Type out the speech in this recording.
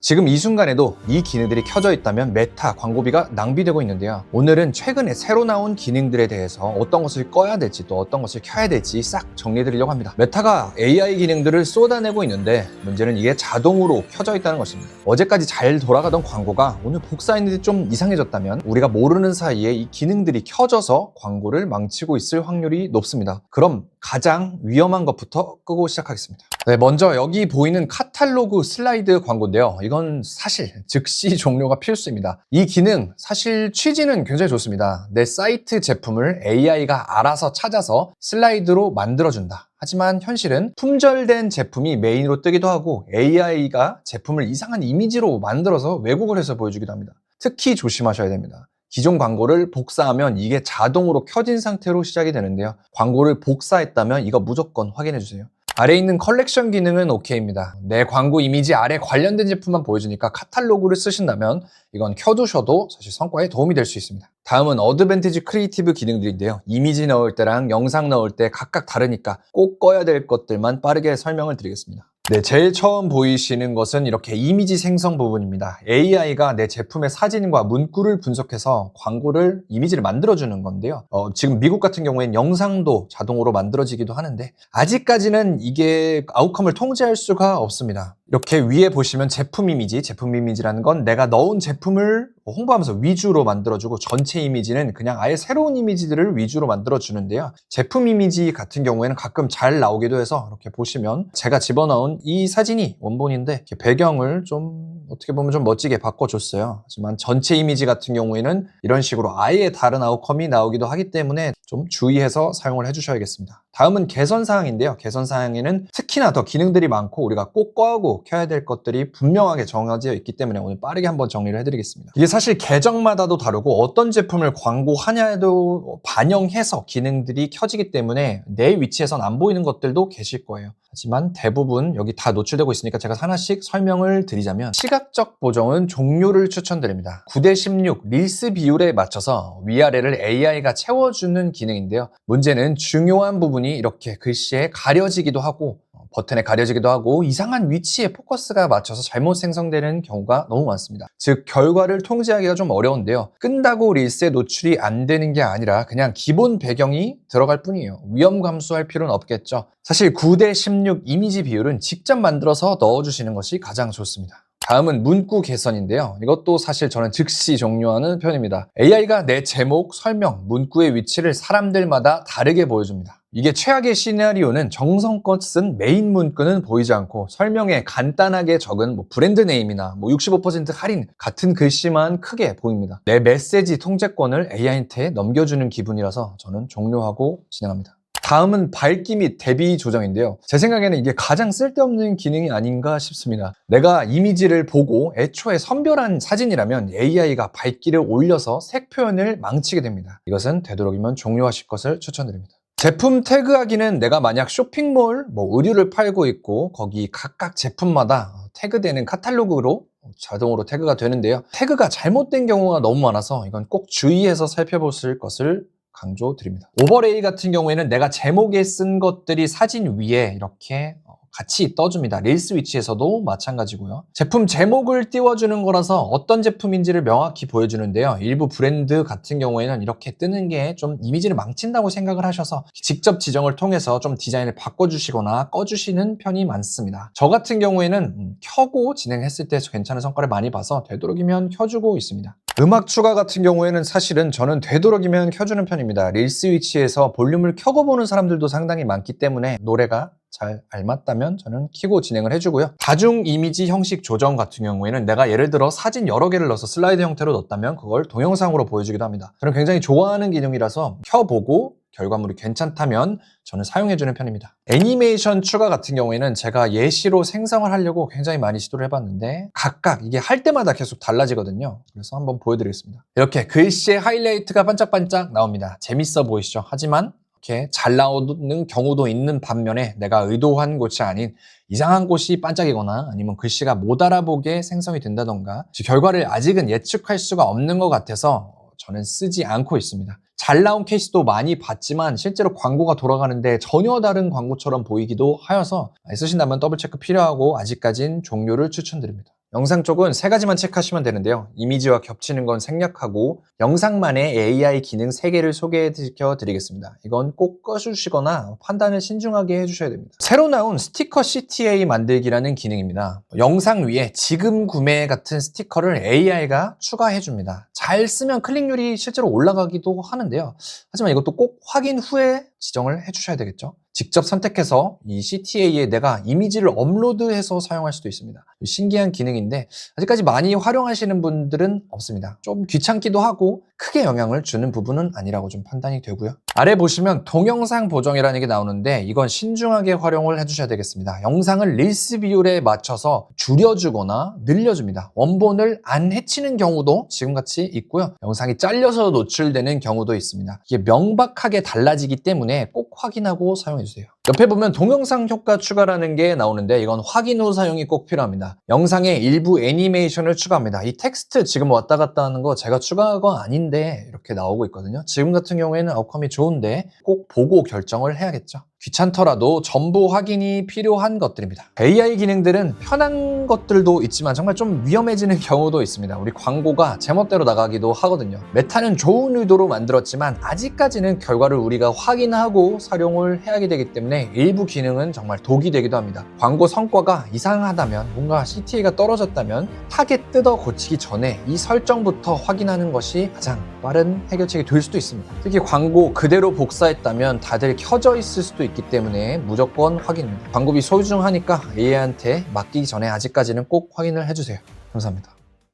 지금 이 순간에도 이 기능들이 켜져 있다면 메타 광고비가 낭비되고 있는데요. 오늘은 최근에 새로 나온 기능들에 대해서 어떤 것을 꺼야 될지 또 어떤 것을 켜야 될지 싹 정리해드리려고 합니다. 메타가 AI 기능들을 쏟아내고 있는데 문제는 이게 자동으로 켜져 있다는 것입니다. 어제까지 잘 돌아가던 광고가 오늘 복사했는데 좀 이상해졌다면 우리가 모르는 사이에 이 기능들이 켜져서 광고를 망치고 있을 확률이 높습니다. 그럼 가장 위험한 것부터 끄고 시작하겠습니다. 네, 먼저 여기 보이는 카탈로그 슬라이드 광고인데요. 이건 사실 즉시 종료가 필수입니다. 이 기능 사실 취지는 굉장히 좋습니다. 내 사이트 제품을 AI가 알아서 찾아서 슬라이드로 만들어준다. 하지만 현실은 품절된 제품이 메인으로 뜨기도 하고 AI가 제품을 이상한 이미지로 만들어서 왜곡을 해서 보여주기도 합니다. 특히 조심하셔야 됩니다. 기존 광고를 복사하면 이게 자동으로 켜진 상태로 시작이 되는데요. 광고를 복사했다면 이거 무조건 확인해주세요. 아래에 있는 컬렉션 기능은 OK입니다. 내 광고 이미지 아래 관련된 제품만 보여주니까 카탈로그를 쓰신다면 이건 켜두셔도 사실 성과에 도움이 될 수 있습니다. 다음은 어드밴티지 크리에이티브 기능들인데요. 이미지 넣을 때랑 영상 넣을 때 각각 다르니까 꼭 꺼야 될 것들만 빠르게 설명을 드리겠습니다. 네, 제일 처음 보이시는 것은 이렇게 이미지 생성 부분입니다. AI가 내 제품의 사진과 문구를 분석해서 광고를, 이미지를 만들어주는 건데요. 지금 미국 같은 경우에는 영상도 자동으로 만들어지기도 하는데 아직까지는 이게 아웃컴을 통제할 수가 없습니다. 이렇게 위에 보시면 제품 이미지라는 건 내가 넣은 제품을 홍보하면서 위주로 만들어주고 전체 이미지는 그냥 아예 새로운 이미지들을 위주로 만들어주는데요. 제품 이미지 같은 경우에는 가끔 잘 나오기도 해서 이렇게 보시면 제가 집어넣은 이 사진이 원본인데 이렇게 배경을 좀 어떻게 보면 좀 멋지게 바꿔줬어요. 하지만 전체 이미지 같은 경우에는 이런 식으로 아예 다른 아웃컴이 나오기도 하기 때문에 좀 주의해서 사용을 해주셔야겠습니다. 다음은 개선 사항인데요. 개선 사항에는 특히나 더 기능들이 많고 우리가 꼭 꺼하고 켜야 될 것들이 분명하게 정해져 있기 때문에 오늘 빠르게 한번 정리를 해드리겠습니다. 이게 사실 계정마다도 다르고 어떤 제품을 광고하냐에도 반영해서 기능들이 켜지기 때문에 내 위치에선 안 보이는 것들도 계실 거예요. 하지만 대부분 여기 다 노출되고 있으니까 제가 하나씩 설명을 드리자면 시각적 보정은 종료를 추천드립니다. 9:16 릴스 비율에 맞춰서 위아래를 AI가 채워주는 기능인데요. 문제는 중요한 부분이 이렇게 글씨에 가려지기도 하고 버튼에 가려지기도 하고 이상한 위치에 포커스가 맞춰서 잘못 생성되는 경우가 너무 많습니다. 즉 결과를 통제하기가 좀 어려운데요. 끈다고 릴스에 노출이 안 되는 게 아니라 그냥 기본 배경이 들어갈 뿐이에요. 위험 감수할 필요는 없겠죠. 사실 9:16 이미지 비율은 직접 만들어서 넣어주시는 것이 가장 좋습니다. 다음은 문구 개선인데요. 이것도 사실 저는 즉시 종료하는 편입니다. AI가 내 제목, 설명, 문구의 위치를 사람들마다 다르게 보여줍니다. 이게 최악의 시나리오는 정성껏 쓴 메인 문구는 보이지 않고 설명에 간단하게 적은 브랜드 네임이나 65% 할인 같은 글씨만 크게 보입니다. 내 메시지 통제권을 AI한테 넘겨주는 기분이라서 저는 종료하고 진행합니다. 다음은 밝기 및 대비 조정인데요. 제 생각에는 이게 가장 쓸데없는 기능이 아닌가 싶습니다. 내가 이미지를 보고 애초에 선별한 사진이라면 AI가 밝기를 올려서 색 표현을 망치게 됩니다. 이것은 되도록이면 종료하실 것을 추천드립니다. 제품 태그하기는 내가 만약 쇼핑몰, 의류를 팔고 있고 거기 각각 제품마다 태그되는 카탈로그로 자동으로 태그가 되는데요. 태그가 잘못된 경우가 너무 많아서 이건 꼭 주의해서 살펴보실 것을 강조드립니다. 오버레이 같은 경우에는 내가 제목에 쓴 것들이 사진 위에 이렇게 같이 떠줍니다. 릴스 위치에서도 마찬가지고요. 제품 제목을 띄워주는 거라서 어떤 제품인지를 명확히 보여주는데요. 일부 브랜드 같은 경우에는 이렇게 뜨는 게 좀 이미지를 망친다고 생각을 하셔서 직접 지정을 통해서 좀 디자인을 바꿔주시거나 꺼주시는 편이 많습니다. 저 같은 경우에는 켜고 진행했을 때 괜찮은 성과를 많이 봐서 되도록이면 켜주고 있습니다. 음악 추가 같은 경우에는 사실은 저는 되도록이면 켜주는 편입니다. 릴스 위치에서 볼륨을 켜고 보는 사람들도 상당히 많기 때문에 노래가 잘 알맞다면 저는 켜고 진행을 해주고요. 다중 이미지 형식 조정 같은 경우에는 내가 예를 들어 사진 여러 개를 넣어서 슬라이드 형태로 넣었다면 그걸 동영상으로 보여주기도 합니다. 저는 굉장히 좋아하는 기능이라서 켜보고 결과물이 괜찮다면 저는 사용해주는 편입니다. 애니메이션 추가 같은 경우에는 제가 예시로 생성을 하려고 굉장히 많이 시도를 해봤는데 각각 이게 할 때마다 계속 달라지거든요. 그래서 한번 보여드리겠습니다. 이렇게 글씨의 하이라이트가 반짝반짝 나옵니다. 재밌어 보이시죠? 하지만 이렇게 잘 나오는 경우도 있는 반면에 내가 의도한 곳이 아닌 이상한 곳이 반짝이거나 아니면 글씨가 못 알아보게 생성이 된다던가 결과를 아직은 예측할 수가 없는 것 같아서 저는 쓰지 않고 있습니다. 잘 나온 케이스도 많이 봤지만 실제로 광고가 돌아가는데 전혀 다른 광고처럼 보이기도 하여서 쓰신다면 더블 체크 필요하고 아직까진 종료를 추천드립니다. 영상 쪽은 세 가지만 체크하시면 되는데요. 이미지와 겹치는 건 생략하고 영상만의 AI 기능 3개를 소개시켜 드리겠습니다. 이건 꼭 꺼주시거나 판단을 신중하게 해주셔야 됩니다. 새로 나온 스티커 CTA 만들기라는 기능입니다. 영상 위에 지금 구매 같은 스티커를 AI가 추가해줍니다. 잘 쓰면 클릭률이 실제로 올라가기도 하는데요. 하지만 이것도 꼭 확인 후에 지정을 해주셔야 되겠죠. 직접 선택해서 이 CTA에 내가 이미지를 업로드해서 사용할 수도 있습니다. 신기한 기능인데 아직까지 많이 활용하시는 분들은 없습니다. 좀 귀찮기도 하고 크게 영향을 주는 부분은 아니라고 좀 판단이 되고요. 아래 보시면 동영상 보정이라는 게 나오는데 이건 신중하게 활용을 해주셔야 되겠습니다. 영상을 릴스 비율에 맞춰서 줄여주거나 늘려줍니다. 원본을 안 해치는 경우도 지금같이 있고요. 영상이 잘려서 노출되는 경우도 있습니다. 이게 명백하게 달라지기 때문에 꼭 확인하고 사용해주세요. 옆에 보면 동영상 효과 추가라는 게 나오는데 이건 확인 후 사용이 꼭 필요합니다. 영상에 일부 애니메이션을 추가합니다. 이 텍스트 지금 왔다 갔다 하는 거 제가 추가한 거 아닌데 이렇게 나오고 있거든요. 지금 같은 경우에는 아웃컴이 좋은데 꼭 보고 결정을 해야겠죠. 귀찮더라도 전부 확인이 필요한 것들입니다. AI 기능들은 편한 것들도 있지만 정말 좀 위험해지는 경우도 있습니다. 우리 광고가 제멋대로 나가기도 하거든요. 메타는 좋은 의도로 만들었지만 아직까지는 결과를 우리가 확인하고 사용을 해야 되기 때문에 일부 기능은 정말 독이 되기도 합니다. 광고 성과가 이상하다면 뭔가 CTA가 떨어졌다면 타겟 뜯어 고치기 전에 이 설정부터 확인하는 것이 가장 빠른 해결책이 될 수도 있습니다. 특히 광고 그대로 복사했다면 다들 켜져 있을 수도 있기 때문에 무조건 확인입니다. 광고비 소중하니까 AI한테 맡기기 전에 아직까지는 꼭 확인을 해주세요. 감사합니다.